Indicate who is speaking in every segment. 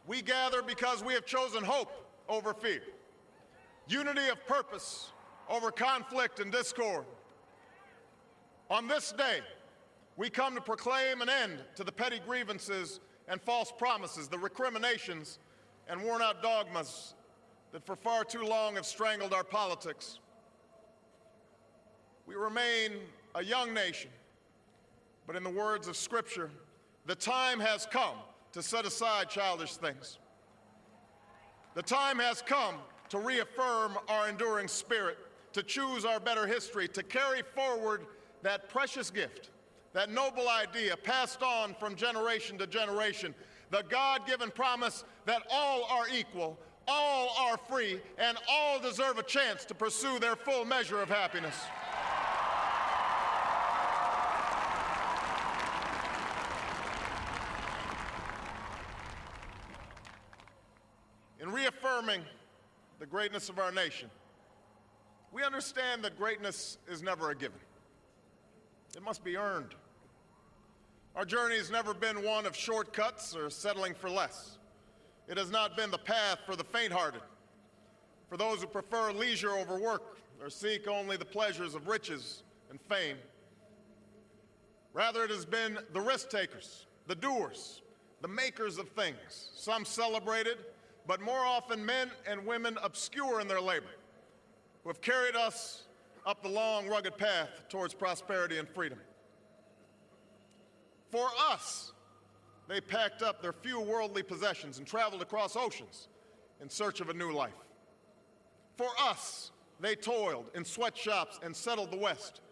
Speaker 1: We gather because we have chosen hope over fear, unity of purpose over conflict and discord. On this day, we come to proclaim an end to the petty grievances and false promises, the recriminations and worn-out dogmas that for far too long have strangled our politics. We remain a young nation, but in the words of Scripture, the time has come to set aside childish things. The time has come to reaffirm our enduring spirit, to choose our better history, to carry forward that precious gift, that noble idea passed on from generation to generation, the God-given promise that all are equal, all are free, and all deserve a chance to pursue their full measure of happiness. In reaffirming the greatness of our nation, we understand that greatness is never a given. It must be earned. Our journey has never been one of shortcuts or settling for less. It has not been the path for the faint-hearted, for those who prefer leisure over work or seek only the pleasures of riches and fame. Rather, it has been the risk-takers, the doers, the makers of things, some celebrated, but more often men and women obscure in their labor, who have carried us up the long, rugged path towards prosperity and freedom. For us, they packed up their few worldly possessions and traveled across oceans in search of a new life. For us, they toiled in sweatshops and settled the West,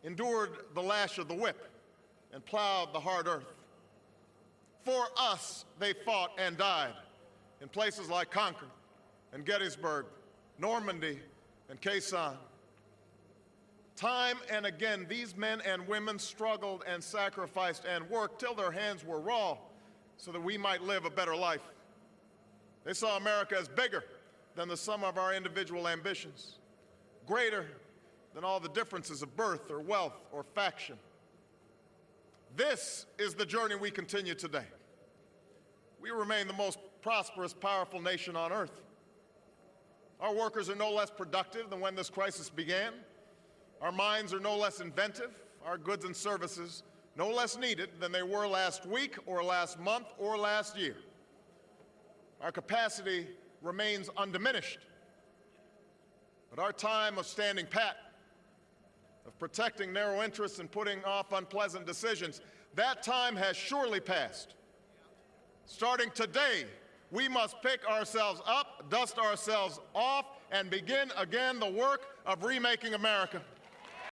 Speaker 1: endured the lash of the whip, and plowed the hard earth. For us, they fought and died in places like Concord and Gettysburg, Normandy, and Quezon. Time and again, these men and women struggled and sacrificed and worked till their hands were raw so that we might live a better life. They saw America as bigger than the sum of our individual ambitions, greater than all the differences of birth or wealth or faction. This is the journey we continue today. We remain the most prosperous, powerful nation on earth. Our workers are no less productive than when this crisis began. Our minds are no less inventive, our goods and services no less needed than they were last week or last month or last year. Our capacity remains undiminished. But our time of standing pat, of protecting narrow interests and putting off unpleasant decisions, that time has surely passed. Starting today, we must pick ourselves up, dust ourselves off, and begin again the work of remaking America.